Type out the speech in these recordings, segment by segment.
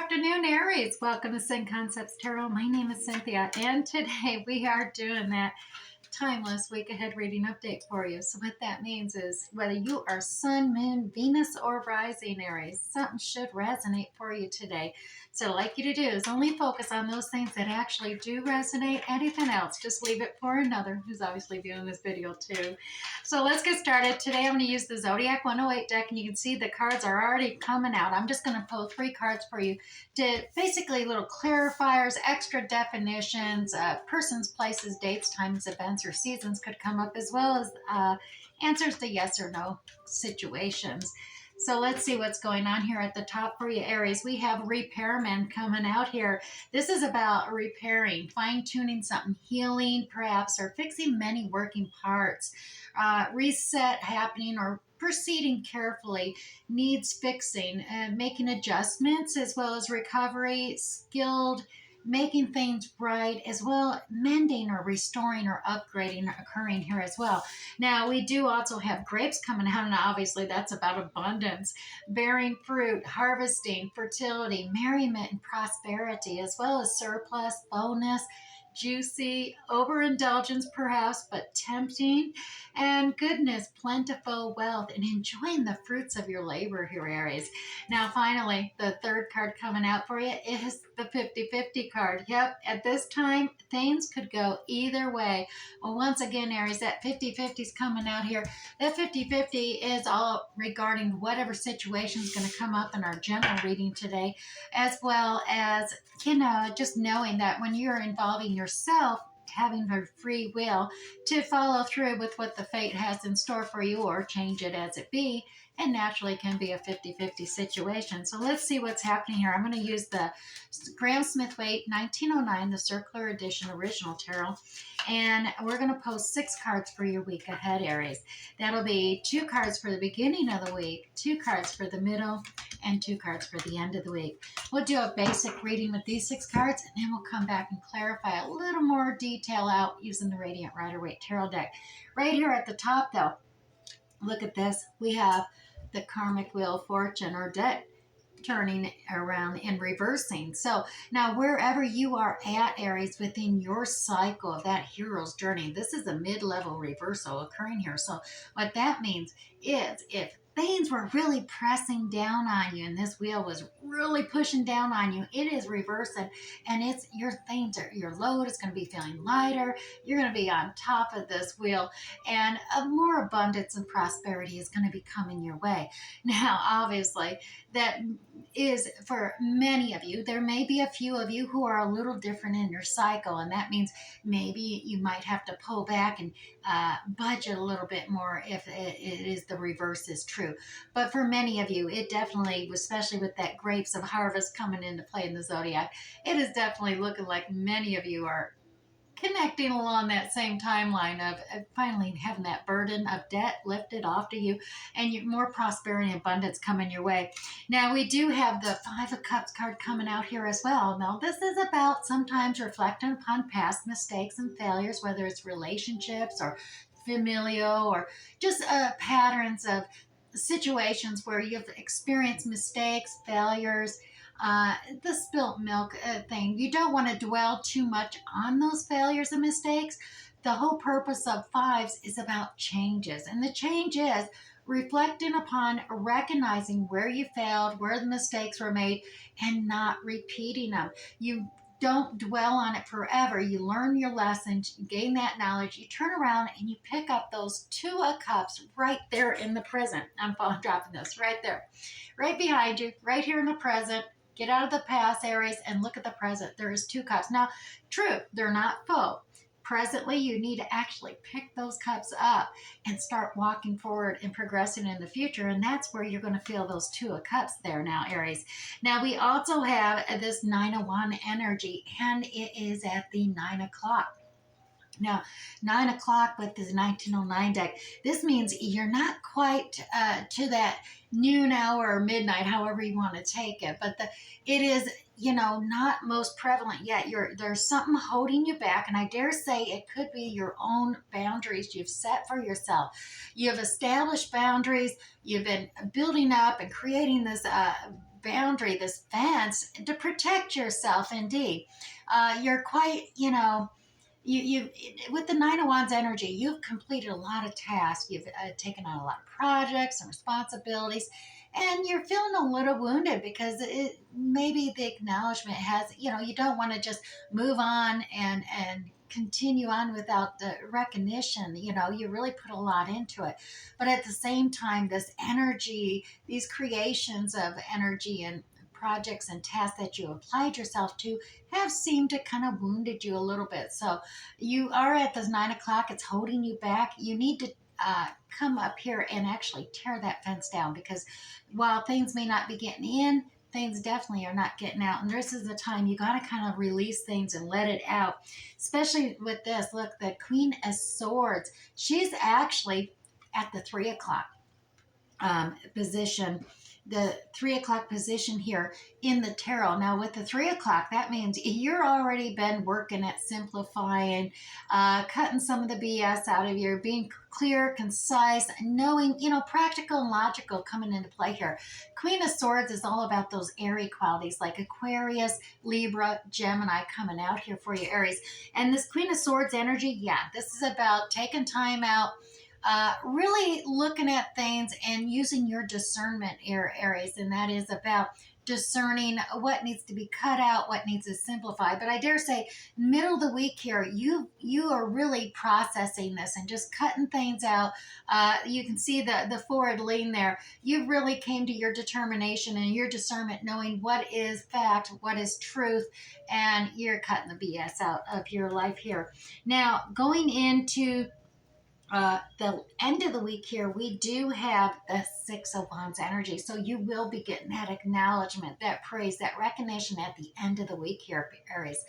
afternoon, Aries. Welcome to Sun Concepts Tarot. My name is Cynthia, and today we are doing that timeless week ahead reading update for you. So what that means is whether you are Sun, Moon, Venus, or Rising Aries, something should resonate for you today. So what I'd like you to do is only focus on those things that actually do resonate. Anything else, just leave it for another who's obviously viewing this video too. So let's get started. Today I'm going to use the Zodiac 108 deck, and you can see the cards are already coming out. I'm just going to pull 3 cards for you to basically little clarifiers, extra definitions, persons, places, dates, times, events, or seasons could come up, as well as answers to yes or no situations. So let's see what's going on here at the top for you, Aries. We have repairman coming out here. This is about repairing, fine-tuning something, healing perhaps, or fixing many working parts. Reset happening or proceeding carefully, needs fixing, making adjustments, as well as recovery, skilled, making things right, as well mending or restoring or upgrading occurring here as well. Now we do also have grapes coming out, and obviously that's about abundance, bearing fruit, harvesting, fertility, merriment, and prosperity, as well as surplus, bonus, juicy, overindulgence perhaps, but tempting, and goodness, plentiful wealth, and enjoying the fruits of your labor here, Aries. Now, finally, the third card coming out for you is the 50-50 card. Yep, at this time, things could go either way. Well, once again, Aries, that 50-50 is coming out here. That 50-50 is all regarding whatever situation is going to come up in our general reading today, as well as, just knowing that when you're involving yourself, having her free will to follow through with what the fate has in store for you, or change it as it be, and naturally can be a 50-50 situation. So let's see what's happening here. I'm going to use the Graham Smith Waite 1909, the Circular Edition Original Tarot, and we're going to post 6 cards for your week ahead, Aries. That'll be 2 cards for the beginning of the week, 2 cards for the middle, and 2 cards for the end of the week. We'll do a basic reading with these 6 cards, and then we'll come back and clarify a little more detail out using the Radiant Rider-Waite Tarot deck. Right here at the top, though, look at this. We have the Karmic Wheel of Fortune, or debt turning around and reversing. So now wherever you are at, Aries, within your cycle of that hero's journey, this is a mid-level reversal occurring here. So what that means is if things were really pressing down on you and this wheel was really pushing down on you, it is reversing, and it's your load is going to be feeling lighter. You're going to be on top of this wheel, and more abundance and prosperity is going to be coming your way. Now, obviously, that is for many of you. There may be a few of you who are a little different in your cycle, and that means maybe you might have to pull back and budget a little bit more if it is the reverse is true. But for many of you, it definitely, especially with that grapes of harvest coming into play in the zodiac, it is definitely looking like many of you are connecting along that same timeline of finally having that burden of debt lifted off to you, and more prosperity and abundance coming your way. Now, we do have the 5 of Cups card coming out here as well. Now, this is about sometimes reflecting upon past mistakes and failures, whether it's relationships or familial, or just patterns of situations where you've experienced mistakes, failures, the spilt milk thing. You don't want to dwell too much on those failures and mistakes. The whole purpose of 5s is about changes, and the change is reflecting upon, recognizing where you failed, where the mistakes were made, and not repeating them. You don't dwell on it forever. You learn your lessons, you gain that knowledge, you turn around and you pick up those 2 of Cups right there in the present. I'm dropping this right there, right behind you, right here in the present. Get out of the past, Aries, and look at the present. There is 2 cups. Now, true, they're not full. Presently, you need to actually pick those cups up and start walking forward and progressing in the future. And that's where you're going to feel those 2 of Cups there now, Aries. Now, we also have this 9 of Wands energy, and it is at the 9 o'clock. Now, 9 o'clock with this 1909 deck, this means you're not quite to that noon hour or midnight, however you want to take it, but it is, not most prevalent yet. There's something holding you back, and I dare say it could be your own boundaries you've set for yourself. You've established boundaries, you've been building up and creating this boundary, this fence to protect yourself. Indeed, you're quite, you with the Nine of Wands energy, you've completed a lot of tasks. You've taken on a lot of projects and responsibilities, and you're feeling a little wounded because maybe the acknowledgement has, you don't want to just move on and continue on without the recognition. You really put a lot into it, but at the same time, this energy, these creations of energy and projects and tasks that you applied yourself to have seemed to kind of wounded you a little bit. So you are at this 9 o'clock, it's holding you back. You need to come up here and actually tear that fence down, because while things may not be getting in, things definitely are not getting out. And this is the time you got to kind of release things and let it out, especially with this. Look, the Queen of Swords, she's actually at the 3 o'clock position, the 3 o'clock position here in the tarot. Now, with the 3 o'clock, that means you're already been working at simplifying, cutting some of the BS out of you, being clear, concise, knowing, practical and logical coming into play here. Queen of Swords is all about those airy qualities like Aquarius, Libra, Gemini coming out here for you, Aries. And this Queen of Swords energy, yeah, this is about taking time out, really looking at things and using your discernment, Aries, and that is about discerning what needs to be cut out, what needs to simplify. But I dare say, middle of the week here, you are really processing this and just cutting things out. You can see the forward lean there. You really came to your determination and your discernment, knowing what is fact, what is truth, and you're cutting the BS out of your life here. Now, going into the end of the week here, we do have the Six of Wands energy. So you will be getting that acknowledgement, that praise, that recognition at the end of the week here, Aries,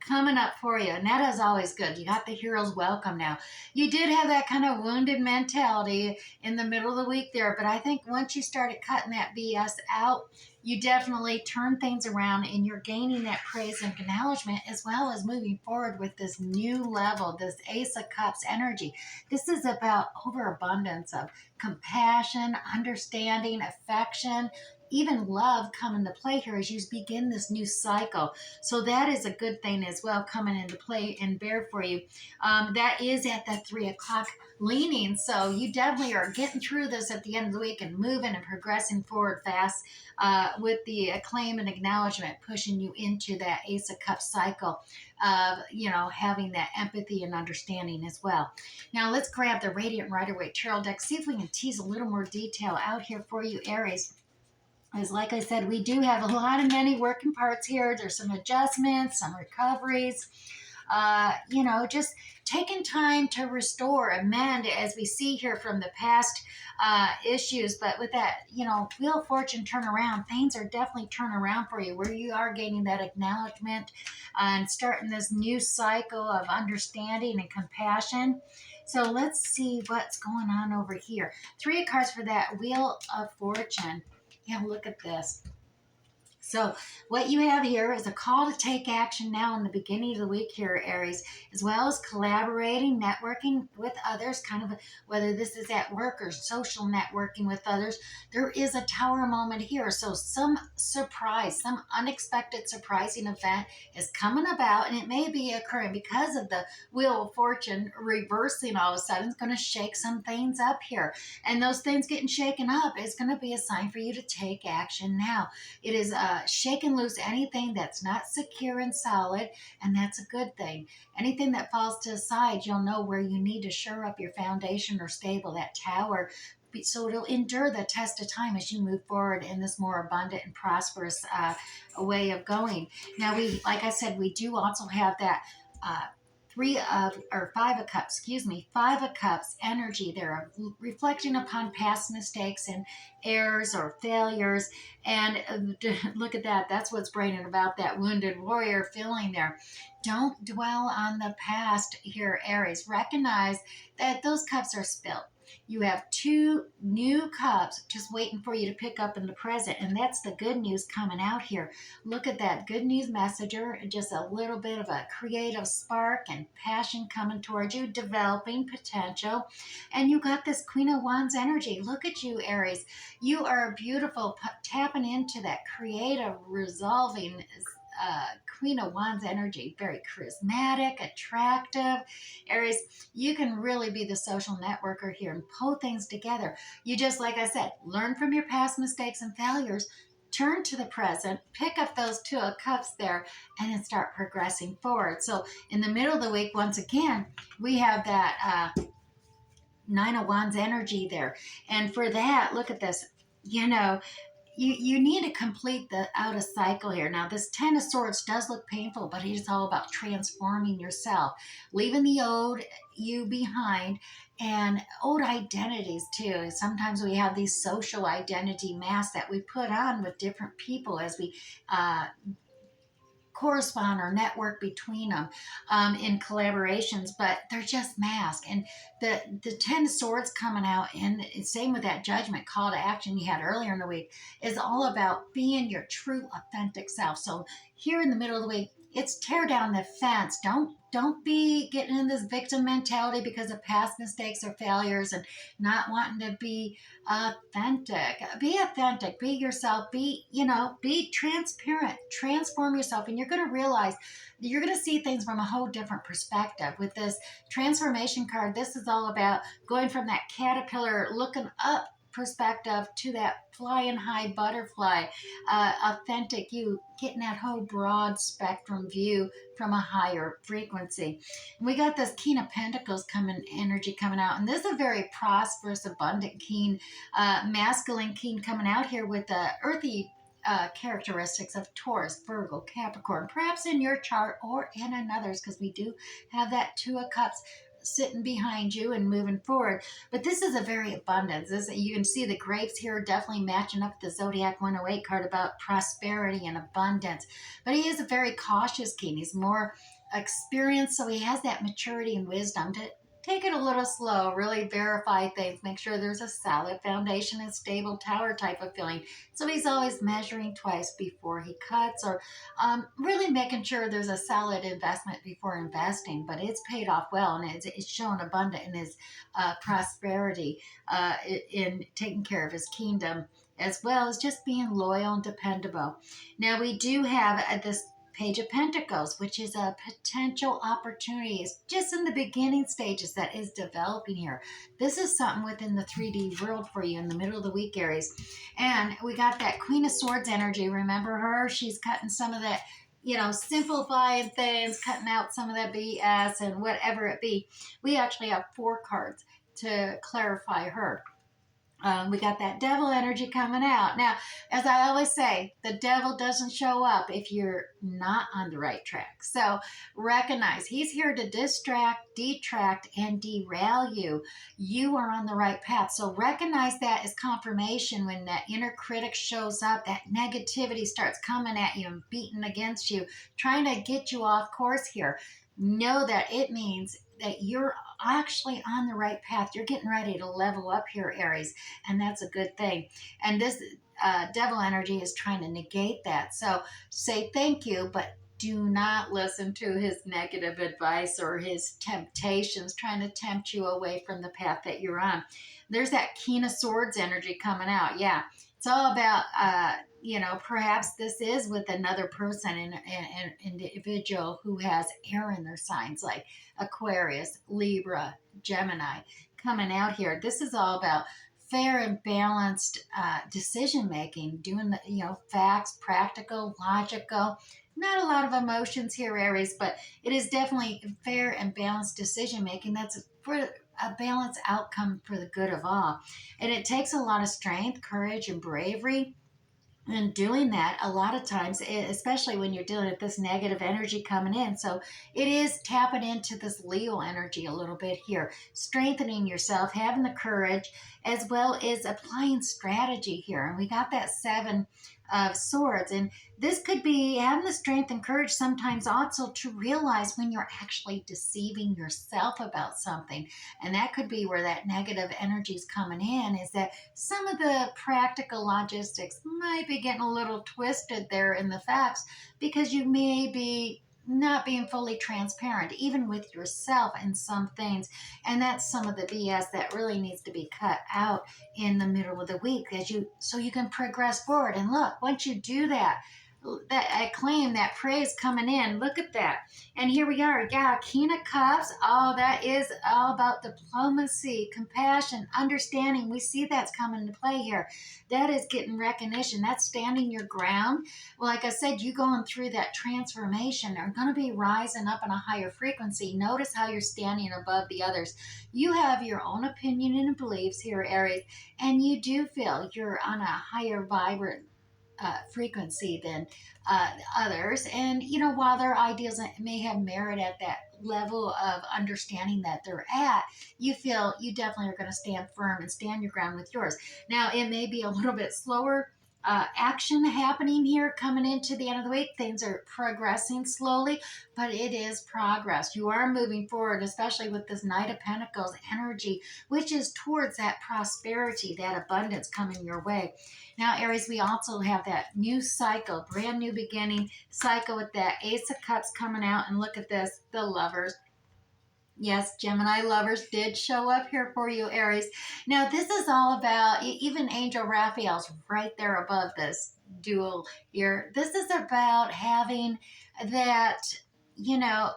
coming up for you. And that is always good. You got the hero's welcome now. You did have that kind of wounded mentality in the middle of the week there, but I think once you started cutting that BS out, you definitely turn things around and you're gaining that praise and acknowledgement, as well as moving forward with this new level, this Ace of Cups energy. This is about overabundance of compassion, understanding, affection, even love come into play here as you begin this new cycle. So that is a good thing as well coming into play and bear for you. That is at that 3 o'clock leaning. So you definitely are getting through this at the end of the week and moving and progressing forward fast, with the acclaim and acknowledgement pushing you into that Ace of Cups cycle of, having that empathy and understanding as well. Now let's grab the Radiant Rider-Waite Tarot deck, see if we can tease a little more detail out here for you, Aries. As like I said, we do have a lot of many working parts here. There's some adjustments, some recoveries, just taking time to restore, amend, as we see here from the past issues. But with that, Wheel of Fortune turn around, things are definitely turning around for you, where you are gaining that acknowledgement and starting this new cycle of understanding and compassion. So let's see what's going on over here. 3 of cards for that Wheel of Fortune. Yeah, look at this. So what you have here is a call to take action now in the beginning of the week here, Aries, as well as collaborating, networking with others, kind of whether this is at work or social networking with others. There is a tower moment here. So some surprise, some unexpected surprising event is coming about, and it may be occurring because of the Wheel of Fortune reversing all of a sudden. It's going to shake some things up here. And those things getting shaken up is going to be a sign for you to take action now. It is shaking loose anything that's not secure and solid, and that's a good thing. Anything that falls to the side, you'll know where you need to shore up your foundation or stable that tower, so it'll endure the test of time as you move forward in this more abundant and prosperous way of going. Now, like I said, we do also have that 5 of cups energy there, reflecting upon past mistakes and errors or failures. And look at that. That's what's bringing about that wounded warrior feeling there. Don't dwell on the past here, Aries. Recognize that those cups are spilled. You have two new cups just waiting for you to pick up in the present. And that's the good news coming out here. Look at that good news messenger, just a little bit of a creative spark and passion coming towards you, developing potential. And you got this Queen of Wands energy. Look at you, Aries. You are beautiful, tapping into that creative, resolving uh, Queen of Wands energy. Very charismatic, attractive. Aries, you can really be the social networker here and pull things together. You just, like I said, learn from your past mistakes and failures, turn to the present, pick up those two of cups there, and then start progressing forward. So in the middle of the week, once again, we have that Nine of Wands energy there. And for that, look at this. You know, you need to complete the out of cycle here. Now, this Ten of Swords does look painful, but it is all about transforming yourself, leaving the old you behind, and old identities too. Sometimes we have these social identity masks that we put on with different people as we correspond or network between them in collaborations, but they're just masks. And the Ten of Swords coming out, and same with that Judgment call to action you had earlier in the week, is all about being your true authentic self. So here in the middle of the week, it's tear down the fence. Don't be getting in this victim mentality because of past mistakes or failures and not wanting to be authentic. Be authentic, be yourself, be transparent, transform yourself, and you're going to realize you're going to see things from a whole different perspective. With this transformation card, this is all about going from that caterpillar looking up perspective to that flying high butterfly, authentic you, getting that whole broad spectrum view from a higher frequency. And we got this King of Pentacles energy coming out, and this is a very prosperous, abundant king, masculine king coming out here with the earthy characteristics of Taurus, Virgo, Capricorn, perhaps in your chart or in another's, because we do have that Two of Cups sitting behind you and moving forward. But this is a very abundance. You can see the grapes here definitely matching up with the Zodiac 108 card about prosperity and abundance. But he is a very cautious king. He's more experienced, so he has that maturity and wisdom to take it a little slow, really verify things, make sure there's a solid foundation and stable tower type of feeling. So he's always measuring twice before he cuts, or really making sure there's a solid investment before investing. But it's paid off well, and it's shown abundant in his prosperity, in taking care of his kingdom, as well as just being loyal and dependable. Now, we do have this Page of Pentacles, which is a potential opportunity. It's just in the beginning stages that is developing here. This is something within the 3D world for you in the middle of the week, Aries. And we got that Queen of Swords energy. Remember her? She's cutting some of that, simplifying things, cutting out some of that BS and whatever it be. We actually have 4 cards to clarify her. We got that devil energy coming out. Now, as I always say, the devil doesn't show up if you're not on the right track. So recognize he's here to distract, detract, and derail you. You are on the right path. So recognize that as confirmation when that inner critic shows up, that negativity starts coming at you and beating against you, trying to get you off course here. Know that it means that you're actually on the right path. You're getting ready to level up here, Aries, and that's a good thing. And this devil energy is trying to negate that. So say thank you, but do not listen to his negative advice or his temptations trying to tempt you away from the path that you're on. There's that King of Swords energy coming out. Yeah, it's all about perhaps this is with another person, an individual who has air in their signs, like Aquarius, Libra, Gemini, coming out here. This is all about fair and balanced decision making, doing the facts, practical, logical. Not a lot of emotions here, Aries, but it is definitely fair and balanced decision making. That's for a balanced outcome for the good of all. And it takes a lot of strength, courage, and bravery. And doing that a lot of times, especially when you're dealing with this negative energy coming in. So it is tapping into this Leo energy a little bit here, strengthening yourself, having the courage, as well as applying strategy here. And we got that 7 of Swords. And this could be having the strength and courage sometimes also to realize when you're actually deceiving yourself about something. And that could be where that negative energy is coming in, is that some of the practical logistics might be getting a little twisted there in the facts because you may be not being fully transparent, even with yourself in some things. And that's some of the BS that really needs to be cut out in the middle of the week as you so you can progress forward. And look, once you do that, that acclaim, that praise coming in, look at that. And here we are. Yeah, King of Cups. Oh, that is all about diplomacy, compassion, understanding. We see that's coming into play here. That is getting recognition. That's standing your ground. Well, like I said, you going through that transformation are going to be rising up in a higher frequency. Notice how you're standing above the others. You have your own opinion and beliefs here, Aries, and you do feel you're on a higher vibrant frequency than others. And, while their ideas may have merit at that level of understanding that they're at, you feel you definitely are going to stand firm and stand your ground with yours. Now, it may be a little bit slower. Action happening here coming into the end of the week. Things are progressing slowly, but it is progress. You are moving forward, especially with this Knight of Pentacles energy, which is towards that prosperity, that abundance coming your way. Now, Aries, we also have that new cycle, brand new beginning cycle with that Ace of Cups coming out. And look at this, the Lovers. Yes, Gemini lovers did show up here for you, Aries. Now, this is all about, even Angel Raphael's right there above this duel here. This is about having that, you know,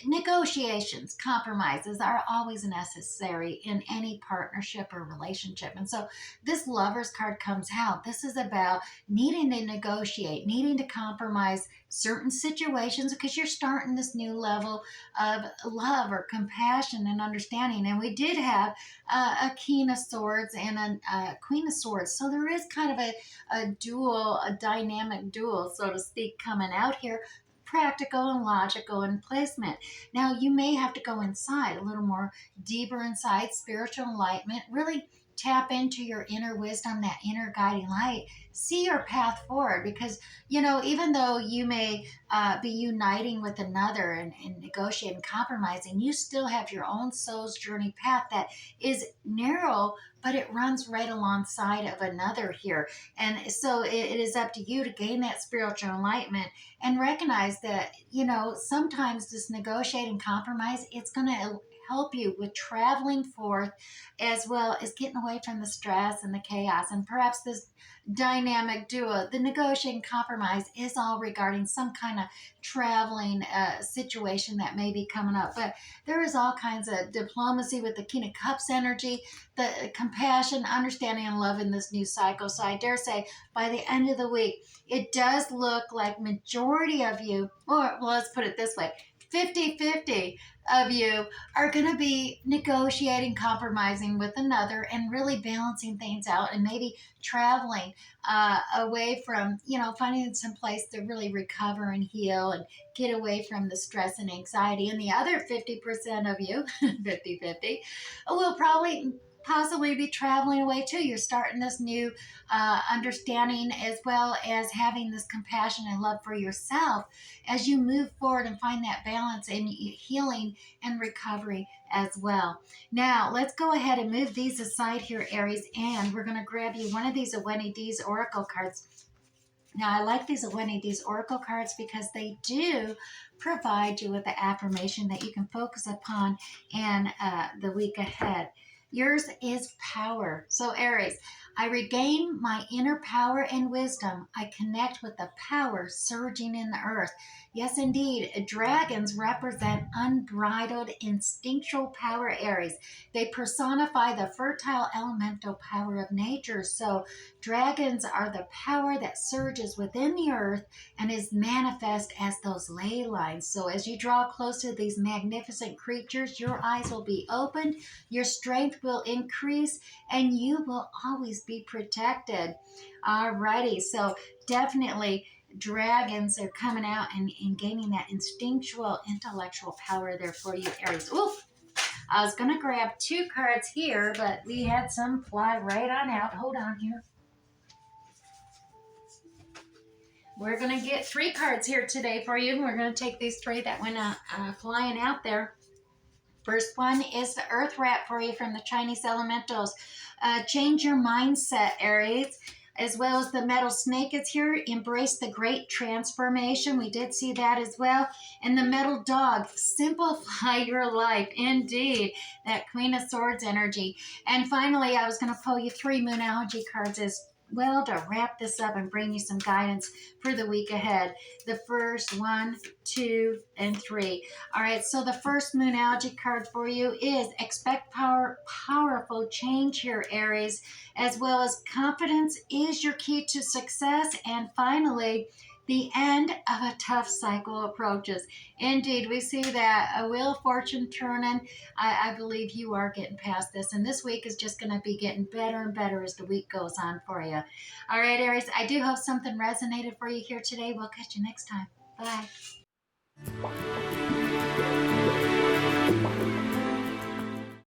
negotiations, compromises are always necessary in any partnership or relationship. And so this Lovers card comes out. This is about needing to negotiate, needing to compromise certain situations because you're starting this new level of love or compassion and understanding. And we did have a King of Swords and a Queen of Swords. So there is kind of a dual, a dynamic duel, so to speak, coming out here, practical and logical in placement. Now, you may have to go inside, a little more deeper inside, spiritual enlightenment, really tap into your inner wisdom, that inner guiding light. See your path forward because, even though you may be uniting with another and negotiating, compromising, you still have your own soul's journey path that is narrow, but it runs right alongside of another here. And so it is up to you to gain that spiritual enlightenment and recognize that, sometimes this negotiate and compromise, it's going to help you with traveling forth as well as getting away from the stress and the chaos. And perhaps this dynamic duo, the negotiating compromise, is all regarding some kind of traveling situation that may be coming up. But there is all kinds of diplomacy with the King of Cups energy, the compassion, understanding, and love in this new cycle. So I dare say by the end of the week, it does look like majority of you, or well, let's put it this way, 50-50 of you are going to be negotiating, compromising with another, and really balancing things out, and maybe traveling away from, finding some place to really recover and heal and get away from the stress and anxiety. And the other 50% of you, 50-50, will probably possibly be traveling away too. You're starting this new understanding as well as having this compassion and love for yourself as you move forward and find that balance and healing and recovery as well. Now, let's go ahead and move these aside here, Aries, and we're going to grab you one of these Aweni D's Oracle cards. Now, I like these Aweni D's Oracle cards because they do provide you with the affirmation that you can focus upon in the week ahead. Yours is power. So, Aries, I regain my inner power and wisdom. I connect with the power surging in the earth. Yes, indeed, dragons represent unbridled instinctual power, Aries. They personify the fertile elemental power of nature. So, dragons are the power that surges within the earth and is manifest as those ley lines. So, as you draw close to these magnificent creatures, your eyes will be opened, your strength will increase, and you will always be protected. Alrighty, so definitely dragons are coming out and gaining that instinctual intellectual power there for you, Aries. Ooh, I was going to grab two cards here, but we had some fly right on out. Hold on here. we're going to get 3 cards here today for you. We're going to take these 3 that went flying out there. First one is the Earth Rat for you from the Chinese Elementals. Change your mindset, Aries. As well as the Metal Snake is here. Embrace the great transformation. We did see that as well. And the Metal Dog. Simplify your life. Indeed. That Queen of Swords energy. And finally, I was going to pull you 3 Moonology cards as well to wrap this up and bring you some guidance for the week ahead. The first 1, 2, and 3. All right, so the first Moonology card for you is expect powerful change here, Aries, as well as confidence is your key to success. And finally, the end of a tough cycle approaches. Indeed, we see that a wheel of fortune turning. I believe you are getting past this, and this week is just going to be getting better and better as the week goes on for you. All right, Aries, I do hope something resonated for you here today. We'll catch you next time. Bye.